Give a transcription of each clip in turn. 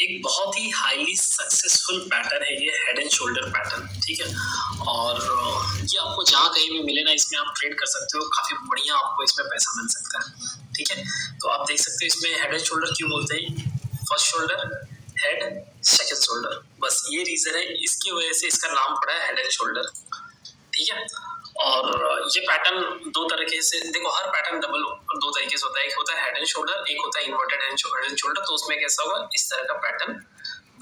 एक बहुत ही highly successful pattern है ये हेड एंड शोल्डर पैटर्न, ठीक है। और ये आपको जहाँ कहीं भी मिले ना, इसमें आप ट्रेड कर सकते हो, काफी बढ़िया आपको इसमें पैसा मिल सकता है, ठीक है। तो आप देख सकते हो इसमें हेड एंड शोल्डर क्यों बोलते हैं, first shoulder, head, second shoulder, बस ये रीजन है, इसकी वजह से इसका नाम पड़ा है हेड एंड शोल्डर, ठीक है। और ये पैटर्न दो तरीके से देखो, हर पैटर्न डबल दो तरीके से होता है, एक होता है हेड एंड शोल्डर, एक होता है इन्वर्टेड हेड एंड शोल्डर। तो उसमें कैसा होगा, इस तरह का पैटर्न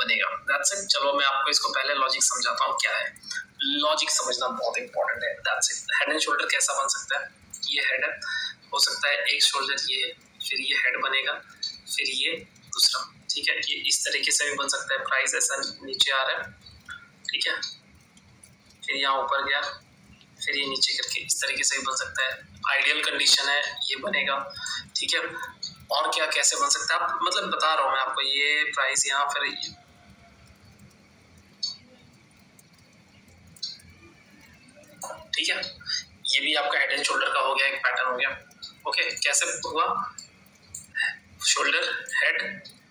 बनेगा, दैट्स इट। चलो मैं आपको इसको पहले लॉजिक समझाता हूँ क्या है। लॉजिक समझना बहुत इंपॉर्टेंट है, that's it. Head and shoulder कैसा बन सकता है, ये हेड है, हो सकता है एक शोल्डर ये, फिर ये हेड बनेगा, फिर ये दूसरा, ठीक है। ये इस तरीके से भी बन सकता है, प्राइस ऐसा नीचे आ रहा है, ठीक है, फिर यहाँ ऊपर गया, फिर ये नीचे करके इस तरीके से भी बन सकता है। आइडियल कंडीशन है ये बनेगा, ठीक है। और क्या कैसे बन सकता है, आप मतलब बता रहा हूँ मैं आपको, ये प्राइस यहाँ, फिर ठीक है, ये भी आपका हेड एंड शोल्डर का हो गया, एक पैटर्न हो गया। ओके, कैसे हुआ, शोल्डर, हेड,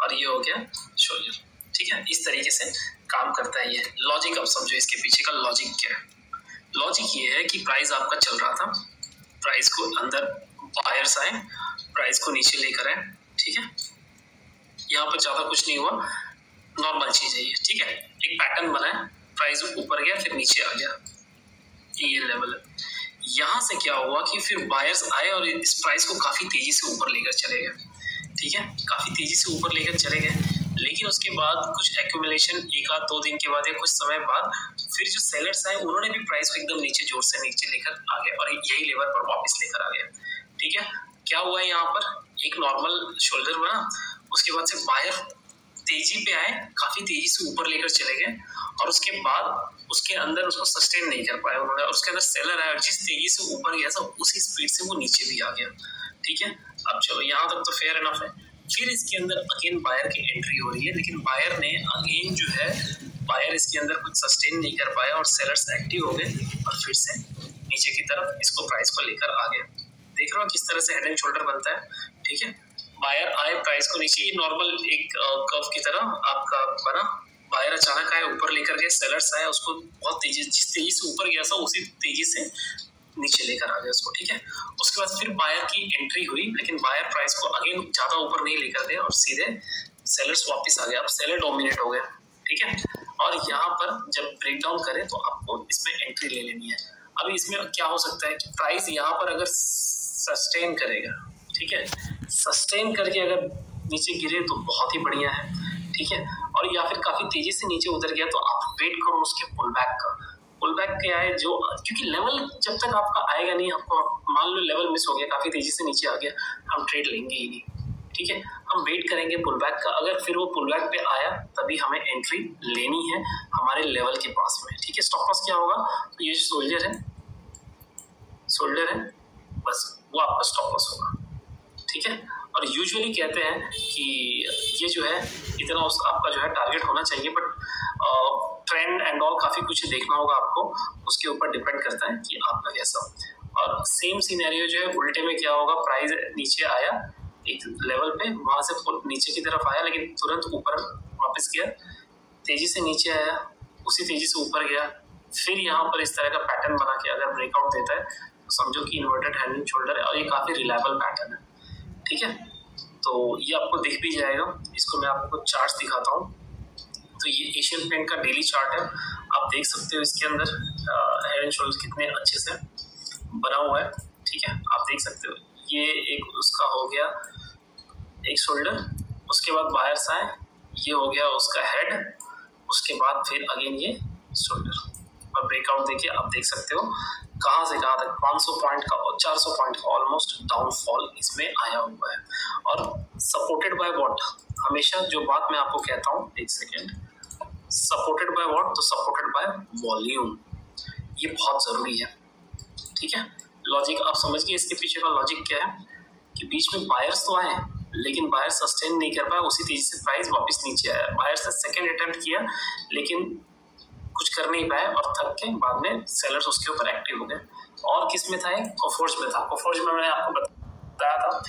और ये हो गया शोल्डर, ठीक है। इस तरीके से काम करता है ये। लॉजिक अब समझो, इसके पीछे का लॉजिक क्या है। लॉजिक ये है कि प्राइस आपका चल रहा था, प्राइस को अंदर बायर्स आए, प्राइस को नीचे लेकर आए, ठीक है। यहाँ पर ज्यादा कुछ नहीं हुआ, नॉर्मल चीज है ये, ठीक है। एक पैटर्न बना है, प्राइस ऊपर गया फिर नीचे आ गया, ये लेवल है। यहाँ से क्या हुआ कि फिर बायर्स आए और इस प्राइस को काफी तेजी से ऊपर लेकर चले गए, ठीक है, काफी तेजी से ऊपर लेकर चले गए। लेकिन उसके बाद कुछ एक्यूमुलेशन, एक आध दो दिन के बाद या कुछ समय बाद, फिर जो सेलर्स आए उन्होंने भी प्राइस को एकदम नीचे, जोर से नीचे लेकर आ गए और यही लेवल पर वापस लेकर आ गए, ठीक है। क्या हुआ यहाँ पर, एक नॉर्मल शोल्डर बना, उसके बाद से बायर तेजी पे आए, काफी तेजी से ऊपर लेकर चले गए, और उसके बाद उसके अंदर उसको सस्टेन नहीं कर पाए उन्होंने, और उसके अंदर सेलर आया, जिस तेजी से ऊपर गया था उसी स्पीड से वो नीचे भी आ गया, ठीक है। अब चलो यहाँ तक तो फेयर इनफ है। फिर इसके अंदर अगेन बायर की एंट्री हो रही है, लेकिन बायर ने अगेन जो है, बायर इसके अंदर कुछ सस्टेन नहीं कर पाया और सेलर्स एक्टिव हो गए और फिर से नीचे की तरफ इसको प्राइस को लेकर आ गए। देख रहे हो किस तरह से हेड एंड शोल्डर बनता है, ठीक है। बायर आए, प्राइस को नीचे, नॉर्मल एक कर्व की तरह आपका बना, बायर अचानक आए, ऊपर लेकर गए, सेलर्स आए, उसको बहुत तेजी, जिस तेजी से ऊपर गया था उसी तेजी से नीचे लेकर आ गए उसको, ठीक है। उसके बाद फिर बायर की एंट्री हुई, लेकिन बायर प्राइस को अगेन ज्यादा ऊपर नहीं लेकर गए और सीधे सेलर्स वापस आ गए, अब सेलर डोमिनेट हो गए, ठीक है। और यहाँ पर जब ब्रेक डाउन करें तो आपको इसमें एंट्री ले लेनी है। अब इसमें क्या हो सकता है कि प्राइस यहाँ पर अगर सस्टेन करेगा, ठीक है, सस्टेन करके अगर नीचे गिरे तो बहुत ही बढ़िया है, ठीक है। और या फिर काफी तेजी से नीचे उतर गया तो आप वेट करो उसके पुल बैक का, पुल बैक के आए जो, क्योंकि लेवल जब तक आपका आएगा नहीं, आपको मान लो लेवल मिस हो गया, काफी तेजी से नीचे आ गया, हम ट्रेड लेंगे ही नहीं, ठीक है। हम वेट करेंगे पुल बैक का, अगर फिर वो पुल बैक पे आया तभी हमें एंट्री लेनी है हमारे लेवल के पास में, ठीक है। स्टॉप लॉस क्या होगा, तो ये शोल्डर है, शोल्डर है, बस वो आपका स्टॉप लॉस होगा, ठीक है। और यूजुअली कहते हैं कि ये जो है इतना आपका जो है टारगेट होना चाहिए, बट ट्रेंड एंड ऑल काफी कुछ देखना होगा आपको, उसके ऊपर डिपेंड करता है कि आपका कैसा। और सेम सिनेरियो जो है उल्टे में क्या होगा, प्राइस नीचे आया एक लेवल पे, वहां से नीचे की तरफ आया, लेकिन तुरंत ऊपर वापस गया, तेजी से नीचे आया, उसी तेजी से ऊपर गया, फिर यहाँ पर इस तरह का पैटर्न बना के अगर ब्रेकआउट देता है तो समझो कि इन्वर्टेड हेड एंड शोल्डर है, और ये काफी रिलायबल पैटर्न है, ठीक है। तो ये आपको दिख भी जाएगा, इसको मैं आपको चार्ट दिखाता हूँ। तो ये एशियन पेंट का डेली चार्ट है, आप देख सकते हो इसके अंदर हेड एंड शोल्डर कितने अच्छे से बना हुआ है, ठीक है, आप देख सकते हो। ये एक उसका हो गया एक शोल्डर, उसके बाद बायर्स आए, ये हो गया उसका हेड, उसके बाद फिर अगेन ये शोल्डर, और ब्रेकआउट देखिए आप देख सकते हो कहाँ से कहाँ तक 500 पॉइंट का और 400 पॉइंट का ऑलमोस्ट डाउनफॉल इसमें आया हुआ है, और सपोर्टेड बाय व्हाट, हमेशा जो बात मैं आपको कहता हूँ, एक सेकेंड, सपोर्टेड बाय व्हाट, तो सपोर्टेड बाय वॉल्यूम, ये बहुत जरूरी है, ठीक है। लॉजिक आप समझ गए, इसके पीछे का लॉजिक क्या है कि बीच में बायर्स तो आए, लेकिन बायर सस्टेन नहीं कर पाया, उसी तेजी से प्राइस वापस नीचे आया, बायर्स ने सेकेंड अटेम्प्ट किया लेकिन कुछ कर नहीं पाए और थक के बाद में सेलर्स उसके ऊपर एक्टिव हो गए। और किस में था, कोफोर्ज में था, कोफोर्ज में मैंने आपको बताया था,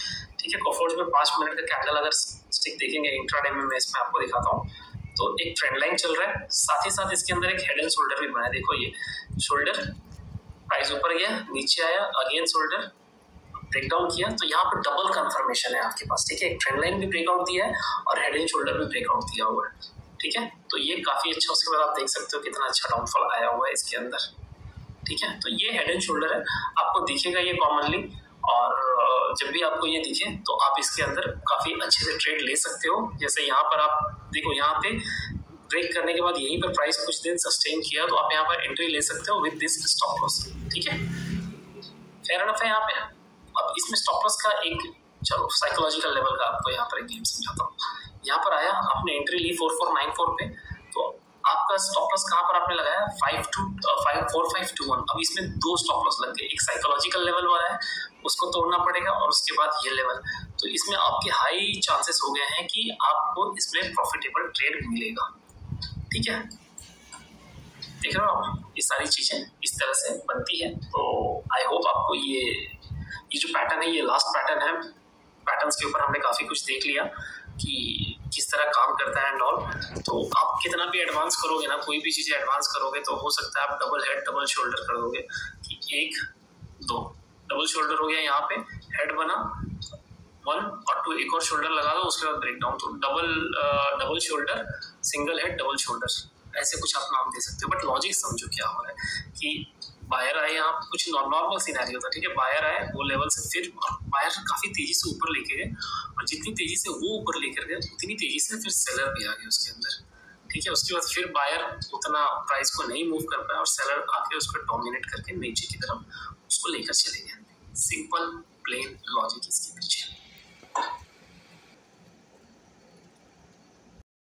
ठीक है। कोफोर्ज में 5 मिनट का कैंडल अगर स्टिक देखेंगे इंट्राडे में, मैं इसमें आपको दिखाता हूँ। तो एक ट्रेंड लाइन चल रहा है, साथ ही साथ इसके अंदर एक हेड एंड शोल्डर भी बना है। देखो ये शोल्डर, प्राइस ऊपर गया, नीचे आया, अगेन शोल्डर, ब्रेकडाउन किया, तो यहाँ पर डबल कंफर्मेशन है आपके पास, ठीक है। एक ट्रेंड लाइन भी ब्रेकआउट दिया है और हेड एंड शोल्डर भी ब्रेकआउट दिया हुआ है, ठीक है। तो ये काफी अच्छा, उसके बाद आप देख सकते हो कितना अच्छा डाउनफॉल आया हुआ है इसके अंदर, ठीक है। तो ये हेड एंड शोल्डर है, आपको दिखेगा ये कॉमनली, और जब भी आपको ये दिखे तो आप इसके अंदर काफी अच्छे से ट्रेड ले सकते हो। जैसे यहाँ पर आप देखो, यहाँ पे ब्रेक करने के बाद यहीं पर प्राइस कुछ दिन सस्टेन किया, तो आप यहाँ पर एंट्री ले सकते हो विद दिस स्टॉप लॉस, ठीक है। फेयर एनफ है यहाँ पे। अब इसमें स्टॉप लॉस का एक, चलो साइकोलॉजिकल लेवल का आपको यहाँ पर एक गेम समझाता हूँ। यहाँ पर आया, आपने एंट्री ली 4494 पे, तो आपका स्टॉप लॉस कहाँ पर आपने लगाया 4521। अब इसमें दो स्टॉप लॉस लग गए, एक साइकोलॉजिकल लेवल वाला है, उसको तोड़ना पड़ेगा, और उसके बाद ये लेवल। तो इसमें आपके हाई चांसेस हो गए हैं कि आपको इसमें प्रॉफिटेबल ट्रेड मिलेगा, ठीक है। देख रहे हो आप, ये सारी चीजें इस तरह से बनती है। तो आई होप आपको ये जो पैटर्न है, ये लास्ट पैटर्न है। पैटर्न्स के ऊपर हमने काफी कुछ देख लिया कि किस तरह काम करता है एंड ऑल। तो आप कितना भी एडवांस करोगे ना, कोई भी चीजें एडवांस करोगे, तो हो सकता है आप डबल हेड डबल शोल्डर कर दोगे कि 1 2 डबल शोल्डर हो गया, यहाँ पे हेड बना 1 और 2, एक और शोल्डर लगा दो, उसके बाद ब्रेक डाउन। तो double shoulder, single head, double shoulder, ऐसे कुछ आप नाम दे सकते हो। बट लॉजिक समझो क्या हो रहा है कि बायर आए, यहाँ कुछ नॉर्मल सिनेरियो था, ठीक है। बायर आए वो लेवल से, फिर बायर काफी तेजी से ऊपर लेके गए, और जितनी तेजी से वो ऊपर लेकर गए उतनी तेजी से फिर सेलर भी आ गए उसके अंदर, ठीक है। उसके बाद फिर बायर उतना प्राइस को नहीं मूव कर पाया, और सेलर आके उसको डोमिनेट करके नीचे की तरफ उसको लेकर चले गए। सिंपल प्लेन लॉजिक इसके पीछे।